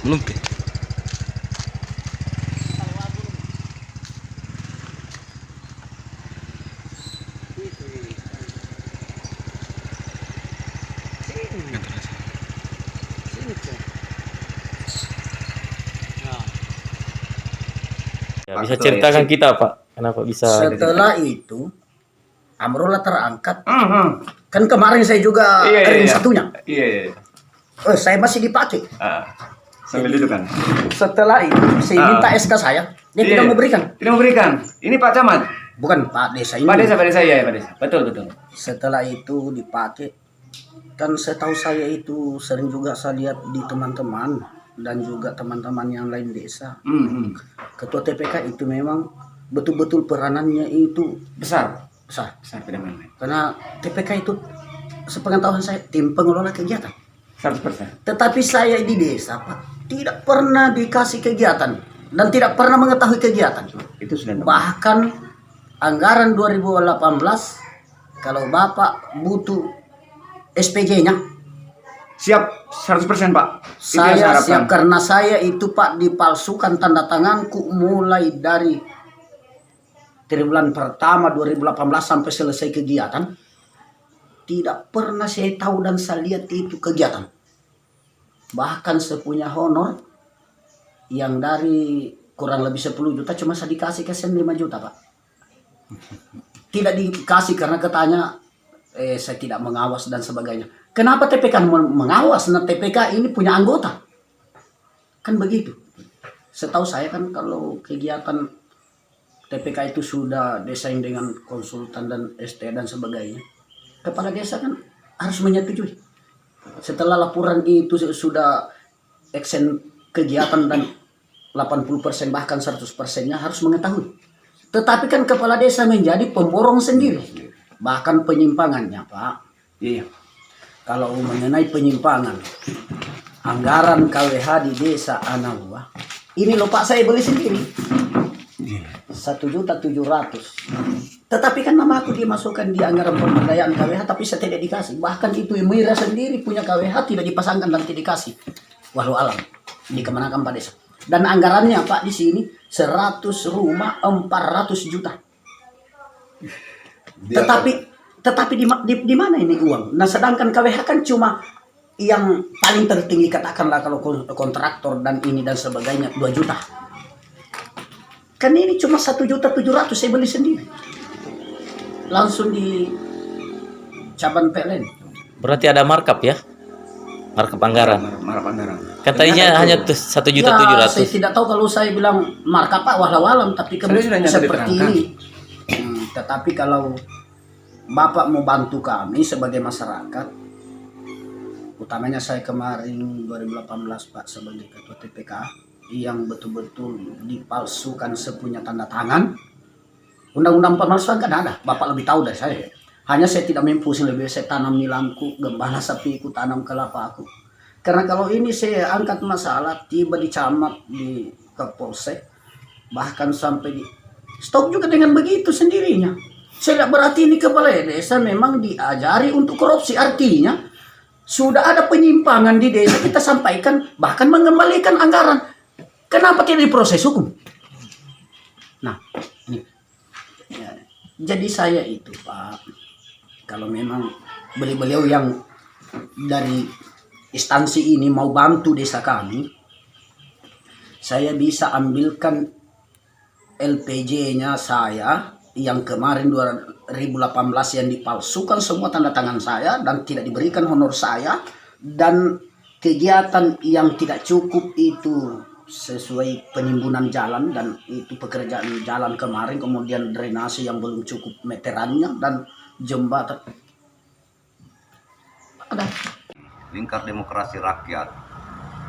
Belum, Pi. Ya, bisa ceritakan kita, Pak, kenapa bisa? Setelah itu, Amrullah terangkat. Kan kemarin saya juga ring satunya. Iya. Saya masih dipakai. Sambil duduk kan. Setelah itu, saya minta SK saya. Dia tidak mau berikan. Tidak mau berikan. Ini Pak Camat. Bukan Pak Desa ini. Pak Desa ya, Pak Desa. Betul. Setelah itu dipakai. Kan setahu saya itu sering juga saya lihat di teman-teman dan juga teman-teman yang lain desa. Ketua TPK itu memang betul-betul peranannya itu Besar. tidak main. Karena TPK itu sepengetahuan saya tim pengelola kegiatan 100%. tetapi saya di desa Pak tidak pernah dikasih kegiatan dan tidak pernah mengetahui kegiatan. Itu sudah Bahkan anggaran 2018 kalau Bapak butuh SPG-nya siap 100% Pak. Itu yang saya harapkan. siap karena saya itu Pak dipalsukan tanda tanganku mulai dari triwulan pertama 2018 sampai selesai kegiatan. Tidak pernah saya tahu dan saya lihat itu kegiatan. Bahkan saya punya honor yang dari kurang lebih 10 juta cuma saya dikasih kesen 5 juta Pak. Tidak dikasih karena katanya saya tidak mengawas dan sebagainya. Kenapa TPK mengawas? Nah TPK ini punya anggota. Kan begitu. Setahu saya kan kalau kegiatan TPK itu sudah desain dengan konsultan dan ST dan sebagainya. Kepala desa kan harus menyetujui. Setelah laporan itu sudah eksen kegiatan dan 80% bahkan 100%-nya harus mengetahui. Tetapi kan kepala desa menjadi pemborong sendiri. Bahkan penyimpangannya Pak. Iya. Kalau mengenai penyimpangan anggaran KWH di desa Anawa, ini loh Pak saya beli sendiri 1.700.000. Tetapi kan nama aku dimasukkan di anggaran pemberdayaan KWH tapi saya tidak dikasih. Bahkan itu Mira sendiri punya KWH tidak dipasangkan dan tidak dikasih. Walau alam dikemenangkan Pak Desa. Dan anggarannya Pak di sini 100 rumah 400 juta. Tetapi di mana ini uang? Nah sedangkan KWH kan cuma yang paling tertinggi katakanlah kalau kontraktor dan ini dan sebagainya 2 juta. Kan ini cuma 1.700.000 saya beli sendiri. Langsung di cabang PLN. Berarti ada markup ya? Markup anggaran. Markup anggaran. Katanya hanya 1.700.000. Ya, saya tidak tahu kalau saya bilang markup Pak walau alam tapi seperti ini. Tetapi kalau Bapak mau bantu kami sebagai masyarakat, utamanya saya kemarin 2018 Pak sebagai ketua TPK yang betul-betul dipalsukan sepunya tanda tangan. Undang-undang pemalsuan kan ada, Bapak lebih tahu dari saya. Hanya saya tidak main pusing, lebih saya tanam nilamku, gembala sapiku, tanam kelapa aku. Karena kalau ini saya angkat masalah, tiba di camat, di Kapolsek, bahkan sampai di stop juga dengan begitu sendirinya. Saya tidak berarti ini kepala desa memang diajari untuk korupsi. Artinya sudah ada penyimpangan di desa kita sampaikan, bahkan mengembalikan anggaran. Kenapa tidak diproses hukum? Nah, ini. Ya, jadi saya itu Pak, kalau memang beliau yang dari instansi ini mau bantu desa kami, saya bisa ambilkan LPG-nya saya yang kemarin 2018 yang dipalsukan semua tanda tangan saya dan tidak diberikan honor saya, dan kegiatan yang tidak cukup itu sesuai penimbunan jalan dan itu pekerjaan jalan kemarin, kemudian drainase yang belum cukup meterannya dan jembatan. Ada Lingkar Demokrasi Rakyat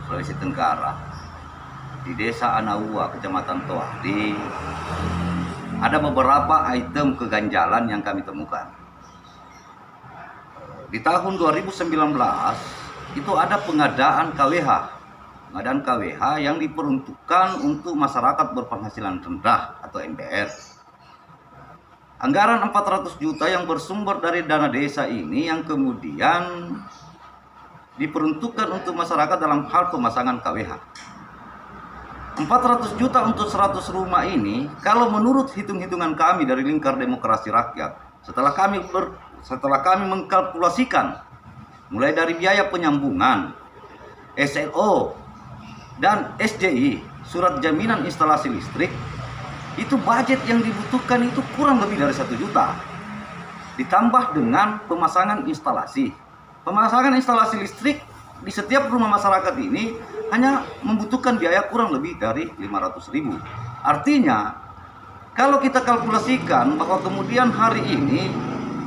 Sulawesi Tenggara di Desa Anawa, Kecamatan Toahli, ada beberapa item keganjalan yang kami temukan. Di tahun 2019 itu ada pengadaan KWH yang diperuntukkan untuk masyarakat berpenghasilan rendah atau MBR. Anggaran 400 juta yang bersumber dari dana desa ini yang kemudian diperuntukkan untuk masyarakat dalam hal pemasangan KWH. 400 juta untuk 100 rumah ini, kalau menurut hitung-hitungan kami dari Lingkar Demokrasi Rakyat, setelah kami mengkalkulasikan mulai dari biaya penyambungan, SLO, dan SJI, surat jaminan instalasi listrik, itu budget yang dibutuhkan itu kurang lebih dari 1 juta. Ditambah dengan pemasangan instalasi. Pemasangan instalasi listrik di setiap rumah masyarakat ini hanya membutuhkan biaya kurang lebih dari 500.000. Artinya, kalau kita kalkulasikan bahwa kemudian hari ini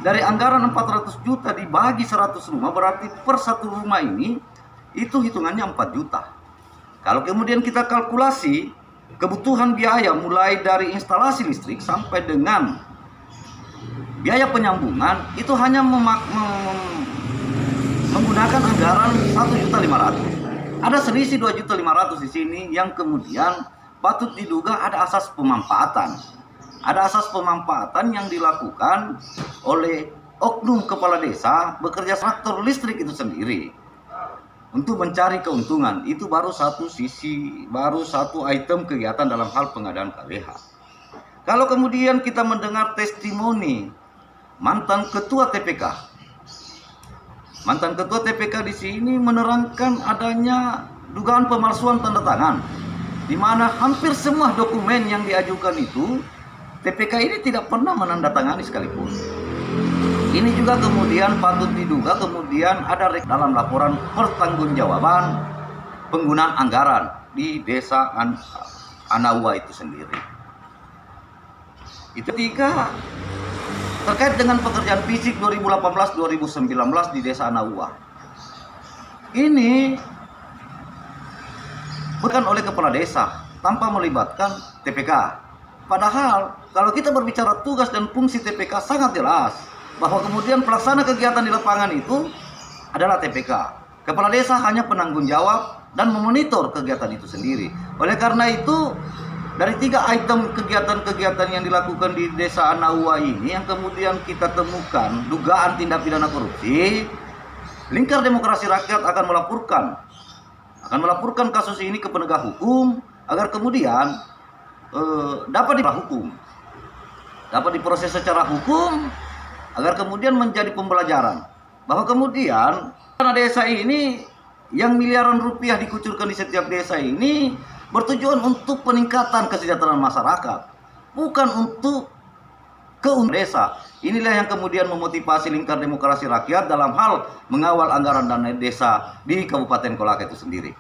dari anggaran 400 juta dibagi 100 rumah, berarti per satu rumah ini itu hitungannya 4 juta. Kalau kemudian kita kalkulasi kebutuhan biaya mulai dari instalasi listrik sampai dengan biaya penyambungan, itu hanya menggunakan anggaran 1.500.000. Ada selisih 2.500.000 di sini yang kemudian patut diduga ada asas pemanfaatan. Ada asas pemanfaatan yang dilakukan oleh oknum kepala desa bekerja traktor listrik itu sendiri untuk mencari keuntungan. Itu baru satu sisi, baru satu item kegiatan dalam hal pengadaan KWH. Kalau kemudian kita mendengar testimoni mantan ketua TPK, di sini menerangkan adanya dugaan pemalsuan tanda tangan, di mana hampir semua dokumen yang diajukan itu TPK ini tidak pernah menandatangani sekalipun. Ini juga kemudian patut diduga kemudian ada dalam laporan pertanggungjawaban penggunaan anggaran di desa Anawa itu sendiri. Itu tiga terkait dengan pekerjaan fisik 2018-2019 di desa Anawa. Ini bukan oleh kepala desa tanpa melibatkan TPK. Padahal kalau kita berbicara tugas dan fungsi TPK sangat jelas bahwa kemudian pelaksana kegiatan di lapangan itu adalah TPK. Kepala desa hanya penanggung jawab dan memonitor kegiatan itu sendiri. Oleh karena itu, dari 3 item kegiatan-kegiatan yang dilakukan di desa Anawa ini yang kemudian kita temukan dugaan tindak pidana korupsi, Lingkar Demokrasi Rakyat akan melaporkan kasus ini ke penegak hukum agar kemudian dapat diproses secara hukum, agar kemudian menjadi pembelajaran bahwa kemudian dana desa ini yang miliaran rupiah dikucurkan di setiap desa ini bertujuan untuk peningkatan kesejahteraan masyarakat, bukan untuk keuntungan desa. Inilah yang kemudian memotivasi Lingkar Demokrasi Rakyat dalam hal mengawal anggaran dana desa di Kabupaten Kolaka itu sendiri.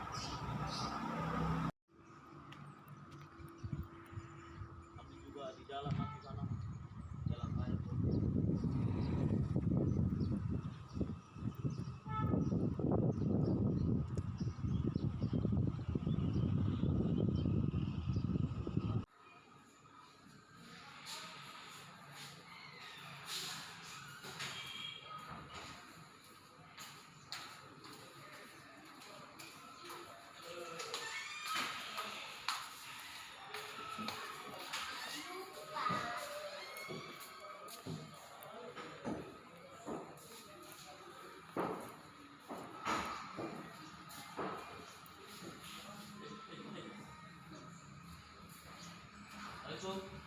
Assalamualaikum.